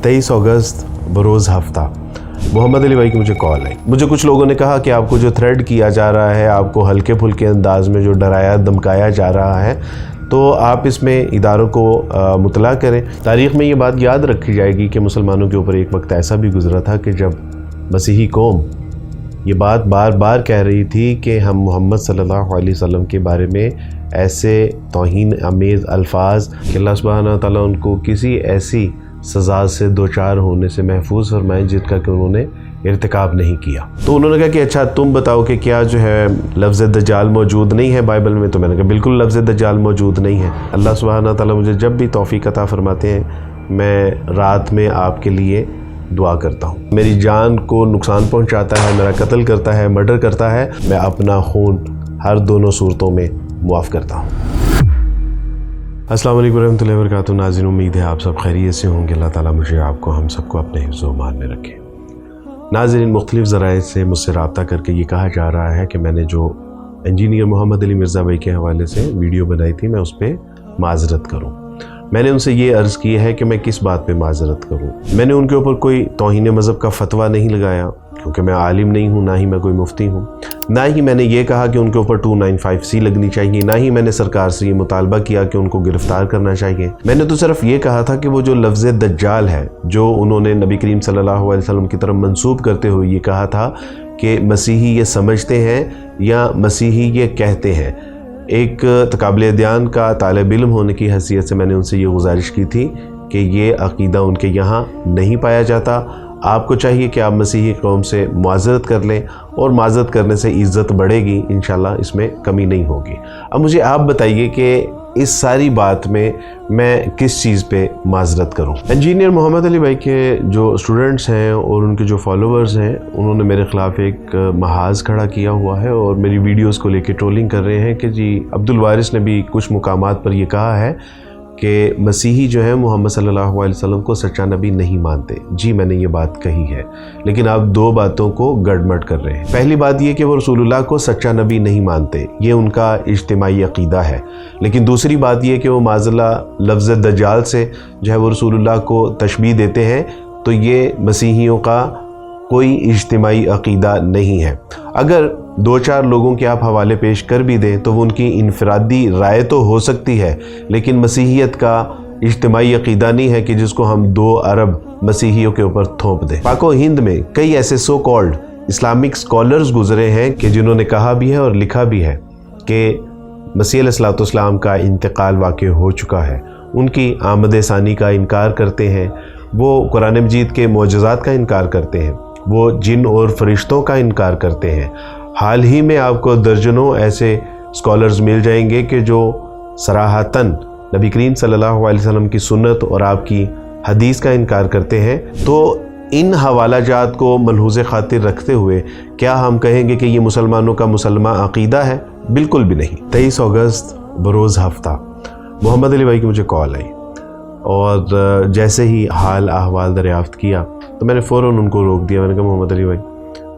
23 अगस्त बरोज़ हफ्ता मोहम्मद अली भाई की मुझे कॉल आई। मुझे कुछ लोगों ने कहा कि आपको जो थ्रेड किया जा रहा है, आपको हल्के फुल्के अंदाज में जो डराया धमकाया जा रहा है, तो आप इसमें इदारों को मुतला करें। तारीख़ में ये बात याद रखी जाएगी कि मुसलमानों के ऊपर एक वक्त ऐसा भी गुज़रा था कि जब मसीही कौम ये बात बार बार कह रही थी कि हम मोहम्मद सल्लल्लाहु अलैहि वसल्लम के बारे में ऐसे तौहीन अमेज़ अल्फाज कि अल्लाह सुब्हानहू व तआला उनको किसी ऐसी सज़ा से दो चार होने से महफूज फरमाएं जिसका कि उन्होंने इर्तिकाब नहीं किया। तो उन्होंने कहा कि अच्छा तुम बताओ कि क्या जो है लफ्ज़ दज्जाल मौजूद नहीं है बाइबल में। तो मैंने कहा बिल्कुल लफ्ज़ दज्जाल मौजूद नहीं है। अल्लाह सुब्हानहू व तआला मुझे जब भी तौफ़ीक़ अता फरमाते हैं, मैं रात में आपके लिए दुआ करता हूँ। मेरी जान को नुकसान पहुँचाता है, मेरा कत्ल करता है, मर्डर करता है, मैं अपना खून हर दोनों सूरतों में मुआफ़ करता हूँ। अस्सलाम वालेकुम रहमतुल्लाहि व बरकातुहू। नाज़रीन, उम्मीद है आप सब खैरियत से होंगे। अल्लाह ताला मुझे आपको हम सबको अपने हिफ्ज़ व ईमान में रखे। नाज़रीन, मुख्तलिफ़ ज़राए से मुझसे रब्ता करके ये कहा जा रहा है कि मैंने जो इंजीनियर मोहम्मद अली मिर्ज़ा भाई के हवाले से वीडियो बनाई थी, मैं उस पर माज़रत करूँ। मैंने उनसे ये अर्ज़ की है कि मैं किस बात पे माज़रत करूँ। मैंने उनके ऊपर कोई तौहीन मज़हब का फ़तवा नहीं लगाया, क्योंकि मैं आलिम नहीं हूँ, ना ही मैं कोई मुफ्ती हूँ। ना ही मैंने ये कहा कि उनके ऊपर 295C लगनी चाहिए, ना ही मैंने सरकार से ये मुतालबा किया कि उनको गिरफ़्तार करना चाहिए। मैंने तो सिर्फ ये कहा था कि वो जो लफ्ज़ दज्जाल है, जो उन्होंने नबी करीम सल्लल्लाहु अलैहि वसल्लम की तरफ मंसूब करते हुए ये कहा था कि मसीही ये समझते हैं या मसीही ये कहते हैं। एक तकाबिल ध्यान का तालिब इल्म होने की हैसियत से मैंने उनसे ये गुजारिश की थी कि ये अक़ीदा उनके यहाँ नहीं पाया जाता। आपको चाहिए कि आप मसीही कौम से मुआज़रत कर लें, और मुआज़रत करने से इज़्ज़त बढ़ेगी, इंशाल्लाह इसमें कमी नहीं होगी। अब मुझे आप बताइए कि इस सारी बात में मैं किस चीज़ पे माज़रत करूं। इंजीनियर मोहम्मद अली भाई के जो स्टूडेंट्स हैं और उनके जो फॉलोअर्स हैं, उन्होंने मेरे ख़िलाफ़ एक महाज खड़ा किया हुआ है और मेरी वीडियोस को लेके ट्रोलिंग कर रहे हैं कि जी अब्दुल वारिस ने भी कुछ मुकामात पर ये कहा है कि मसीही जो है मोहम्मद सल्लल्लाहु अलैहि वसल्लम को सच्चा नबी नहीं मानते। जी मैंने ये बात कही है, लेकिन आप दो बातों को गड़बड़ कर रहे हैं। पहली बात ये कि वो रसूलुल्लाह को सच्चा नबी नहीं मानते, ये उनका इज्तिमाई अक़ीदा है। लेकिन दूसरी बात ये कि वो माज़अल्लाह लफ्ज़ दज्जाल से जो है वो रसूलुल्लाह को तशबीह देते हैं, तो ये मसीहियों का कोई इज्तिमाई अक़ीदा नहीं है। अगर दो चार लोगों के आप हवाले पेश कर भी दें तो वो उनकी इनफरादी राय तो हो सकती है, लेकिन मसीहियत का इज्तिमाई अक़ीदा नहीं है कि जिसको हम 2 अरब मसीहियों के ऊपर थोप दें। पाको हिंद में कई ऐसे सो कॉल्ड इस्लामिक स्कॉलर्स गुजरे हैं कि जिन्होंने कहा भी है और लिखा भी है कि मसीह अलैहिस्सलाम का इंतकाल वाक़ई हो चुका है। उनकी आमद सानी का इनकार करते हैं, वो कुरान मजीद के मोजज़ात का इनकार करते हैं, वो जिन और फरिश्तों का इनकार करते हैं। हाल ही में आपको दर्जनों ऐसे स्कॉलर्स मिल जाएंगे कि जो सराहतन नबी करीम सल्लल्लाहु अलैहि वसल्लम की सुन्नत और आपकी हदीस का इनकार करते हैं। तो इन हवालाजात को मलहूज़ खातिर रखते हुए क्या हम कहेंगे कि ये मुसलमानों का मुसलमा अक़ीदा है? बिल्कुल भी नहीं। 23 अगस्त बरोज़ हफ्ता मोहम्मद अली भाई की मुझे कॉल आई, और जैसे ही हाल अहवाल दरियाफ़्त किया तो मैंने फ़ौरन उनको रोक दिया। मैंने कहा मोहम्मद अली भाई,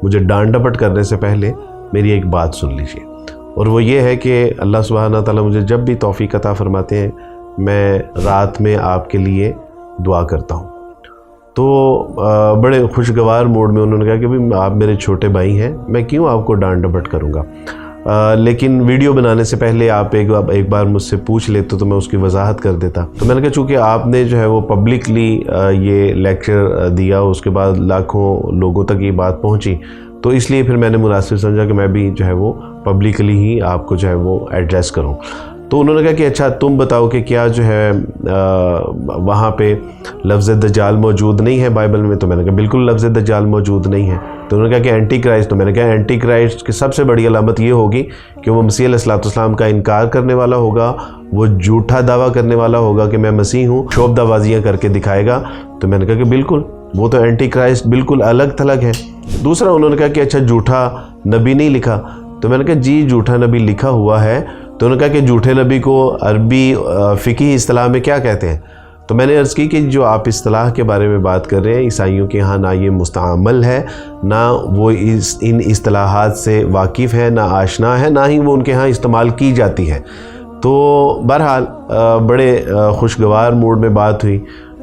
मुझे डांट डपट करने से पहले मेरी एक बात सुन लीजिए, और वो ये है कि अल्लाह सुब्हानहू व तआला मुझे जब भी तौफ़ीक़ अता फरमाते हैं, मैं रात में आपके लिए दुआ करता हूँ। तो बड़े खुशगवार मूड में उन्होंने कहा कि भाई आप मेरे छोटे भाई हैं, मैं क्यों आपको डांट डपट करूँगा, लेकिन वीडियो बनाने से पहले आप एक बार मुझसे पूछ लेते तो मैं उसकी वजाहत कर देता। तो मैंने कहा चूँकि आपने जो है वो पब्लिकली ये लेक्चर दिया, उसके बाद लाखों लोगों तक ये बात पहुँची, तो इसलिए फिर मैंने मुनासिब समझा कि मैं भी जो है वो पब्लिकली ही आपको जो है वो एड्रेस करूं। तो उन्होंने कहा कि अच्छा तुम बताओ कि क्या जो है वहाँ पे लफ्ज़ दज्जाल मौजूद नहीं है बाइबल में। तो मैंने कहा बिल्कुल लफ्ज़ दज्जाल मौजूद नहीं है। तो उन्होंने कहा कि एंटी क्राइस्ट। तो मैंने कहा एंटी क्राइस्ट की सबसे बड़ी अलामत ये होगी कि वो मसीह अलैहिस्सलाम का इनकार करने वाला होगा, वो झूठा दावा करने वाला होगा कि मैं मसीह हूँ, शोबदाबाजियाँ करके दिखाएगा। तो मैंने कहा कि बिल्कुल वो तो एंटी क्राइस्ट बिल्कुल अलग थलग है। दूसरा उन्होंने कहा कि अच्छा झूठा नबी नहीं लिखा। तो मैंने कहा जी झूठा नबी लिखा हुआ है। तो उन्होंने कहा कि झूठे नबी को अरबी फ़िक़ही इस्तिलाह में क्या कहते हैं। तो मैंने अर्ज़ की कि जो आप इस्तिलाह के बारे में बात कर रहे हैं, ईसाइयों के यहाँ ना ये मुस्तअमल है, ना वो इन इस्तिलाहात से वाकिफ़ है, ना आशना है, ना ही वो उनके यहाँ इस्तेमाल की जाती है। तो बहरहाल बड़े खुशगवार मूड में बात हुई।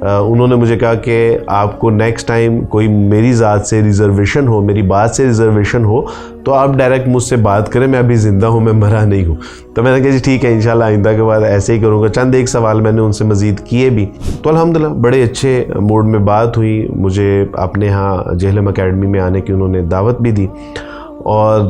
انہوں نے مجھے کہا کہ آپ کو نیکسٹ ٹائم کوئی میری ذات سے ریزرویشن ہو، میری بات سے ریزرویشن ہو تو آپ ڈائریکٹ مجھ سے بات کریں، میں ابھی زندہ ہوں، میں مرا نہیں ہوں۔ تو میں نے کہا جی ٹھیک ہے، انشاءاللہ آئندہ کے بعد ایسے ہی کروں گا۔ چند ایک سوال میں نے ان سے مزید کیے بھی، تو الحمدللہ بڑے اچھے موڈ میں بات ہوئی۔ مجھے اپنے ہاں جہلم اکیڈمی میں آنے کی انہوں نے دعوت بھی دی، اور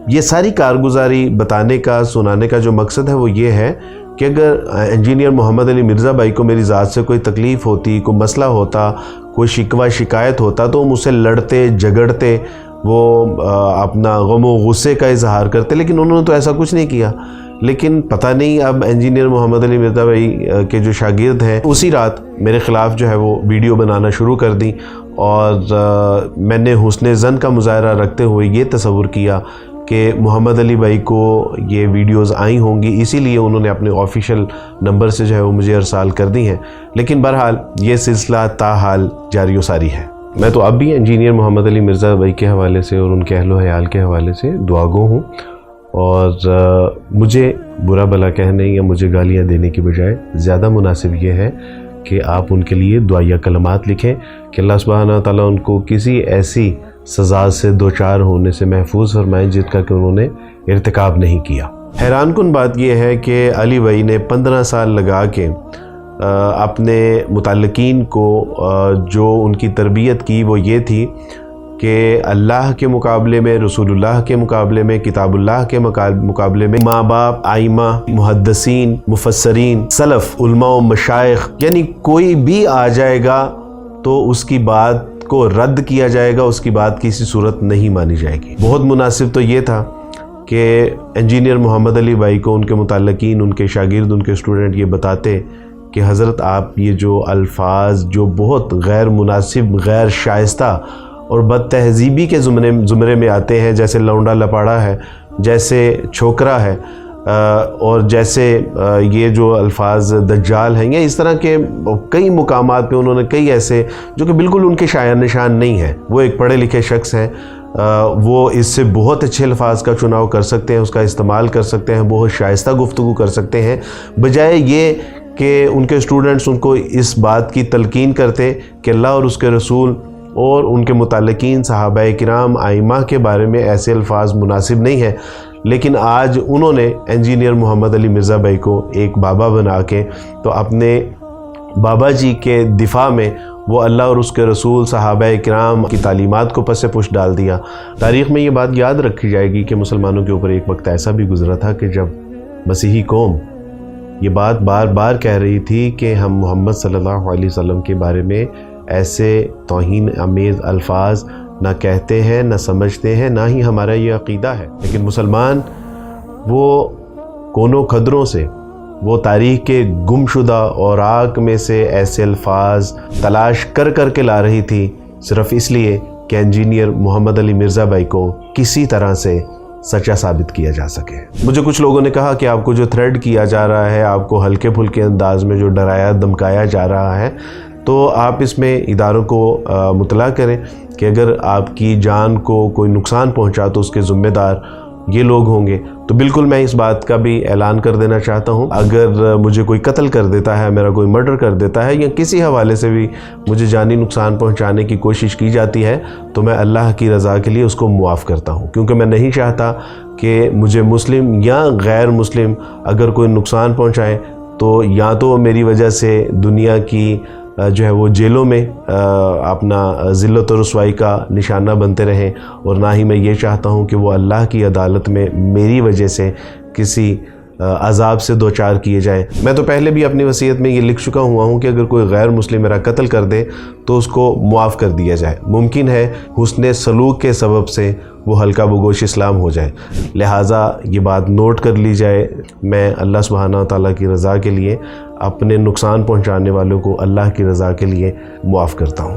یہ ساری کارگزاری بتانے کا، سنانے کا جو مقصد ہے وہ یہ ہے کہ اگر انجینئر محمد علی مرزا بھائی کو میری ذات سے کوئی تکلیف ہوتی، کوئی مسئلہ ہوتا، کوئی شکوہ شکایت ہوتا تو وہ مجھ سے لڑتے جھگڑتے، وہ اپنا غم و غصے کا اظہار کرتے، لیکن انہوں نے تو ایسا کچھ نہیں کیا۔ لیکن پتہ نہیں اب انجینئر محمد علی مرزا بھائی کے جو شاگرد ہیں اسی رات میرے خلاف جو ہے وہ ویڈیو بنانا شروع کر دی، اور میں نے حسن ظن کا مظاہرہ رکھتے ہوئے یہ تصور کیا کہ محمد علی بھائی کو یہ ویڈیوز آئی ہوں گی، اسی لیے انہوں نے اپنے آفیشیل نمبر سے جو ہے وہ مجھے ارسال کر دی ہیں۔ لیکن بہرحال یہ سلسلہ تاحال جاری و ساری ہے۔ میں تو اب بھی انجینئر محمد علی مرزا بھائی کے حوالے سے اور ان کے اہل و عیال کے حوالے سے دعاگو ہوں، اور مجھے برا بھلا کہنے یا مجھے گالیاں دینے کی بجائے زیادہ مناسب یہ ہے کہ آپ ان کے لیے دعائیہ کلمات لکھیں کہ اللہ سبحانہ تعالیٰ ان کو کسی ایسی سزا سے دوچار ہونے سے محفوظ فرمائیں جس کا کہ انہوں نے ارتکاب نہیں کیا۔ حیران کن بات یہ ہے کہ علی بھائی نے 15 سال لگا کے اپنے متعلقین کو جو ان کی تربیت کی وہ یہ تھی کہ اللہ کے مقابلے میں، رسول اللہ کے مقابلے میں، کتاب اللہ کے مقابلے میں ماں باپ، ائمہ، محدثین، مفسرین، سلف، علماء و مشائخ، یعنی کوئی بھی آ جائے گا تو اس کی بات کو رد کیا جائے گا، اس کی بات کسی صورت نہیں مانی جائے گی۔ بہت مناسب تو یہ تھا کہ انجینئر محمد علی بھائی کو ان کے متعلقین، ان کے شاگرد، ان کے اسٹوڈنٹ یہ بتاتے کہ حضرت آپ یہ جو الفاظ جو بہت غیر مناسب، غیر شائستہ اور بد تہذیبی کے زمرے میں آتے ہیں، جیسے لونڈا لپاڑا ہے، جیسے چھوکرا ہے، اور جیسے یہ جو الفاظ دجال ہیں، یا اس طرح کے کئی مقامات پہ انہوں نے کئی ایسے جو کہ بالکل ان کے شایع نشان نہیں ہیں۔ وہ ایک پڑھے لکھے شخص ہیں، وہ اس سے بہت اچھے الفاظ کا چناؤ کر سکتے ہیں، اس کا استعمال کر سکتے ہیں، بہت شائستہ گفتگو کر سکتے ہیں، بجائے یہ کہ ان کے اسٹوڈنٹس ان کو اس بات کی تلقین کرتے کہ اللہ اور اس کے رسول اور ان کے متعلقین صحابہ کرام، ائمہ کے بارے میں ایسے الفاظ مناسب نہیں ہیں۔ لیکن آج انہوں نے انجینئر محمد علی مرزا بھائی کو ایک بابا بنا کے تو اپنے بابا جی کے دفاع میں وہ اللہ اور اس کے رسول، صحابہ کرام کی تعلیمات کو پس پش ڈال دیا۔ تاریخ میں یہ بات یاد رکھی جائے گی کہ مسلمانوں کے اوپر ایک وقت ایسا بھی گزرا تھا کہ جب مسیحی قوم یہ بات بار بار کہہ رہی تھی کہ ہم محمد صلی اللہ علیہ وسلم کے بارے میں ایسے توہین آمیز الفاظ نہ کہتے ہیں، نہ سمجھتے ہیں، نہ ہی ہمارا یہ عقیدہ ہے۔ لیکن مسلمان وہ کونوں قدروں سے، وہ تاریخ کے گمشدہ اوراق میں سے ایسے الفاظ تلاش کر کر کے لا رہی تھی، صرف اس لیے کہ انجینئر محمد علی مرزا بھائی کو کسی طرح سے سچا ثابت کیا جا سکے۔ مجھے کچھ لوگوں نے کہا کہ آپ کو جو تھریڈ کیا جا رہا ہے، آپ کو ہلکے پھلکے انداز میں جو ڈرایا دھمکایا جا رہا ہے، تو آپ اس میں اداروں کو مطلع کریں کہ اگر آپ کی جان کو کوئی نقصان پہنچا تو اس کے ذمہ دار یہ لوگ ہوں گے۔ تو بالکل میں اس بات کا بھی اعلان کر دینا چاہتا ہوں، اگر مجھے کوئی قتل کر دیتا ہے، میرا کوئی مرڈر کر دیتا ہے، یا کسی حوالے سے بھی مجھے جانی نقصان پہنچانے کی کوشش کی جاتی ہے، تو میں اللہ کی رضا کے لیے اس کو معاف کرتا ہوں، کیونکہ میں نہیں چاہتا کہ مجھے مسلم یا غیر مسلم اگر کوئی نقصان پہنچائے تو یا تو میری وجہ سے دنیا کی جو ہے وہ جیلوں میں اپنا ذلت و رسوائی کا نشانہ بنتے رہیں، اور نہ ہی میں یہ چاہتا ہوں کہ وہ اللہ کی عدالت میں میری وجہ سے کسی عذاب سے دوچار کیے جائیں۔ میں تو پہلے بھی اپنی وصیت میں یہ لکھ چکا ہوا ہوں کہ اگر کوئی غیر مسلم میرا قتل کر دے تو اس کو معاف کر دیا جائے، ممکن ہے حسن سلوک کے سبب سے وہ ہلکا بگوش اسلام ہو جائے، لہٰذا یہ بات نوٹ کر لی جائے۔ میں اللہ سبحانہ تعالیٰ کی رضا کے لیے اپنے نقصان پہنچانے والوں کو اللہ کی رضا کے لیے معاف کرتا ہوں۔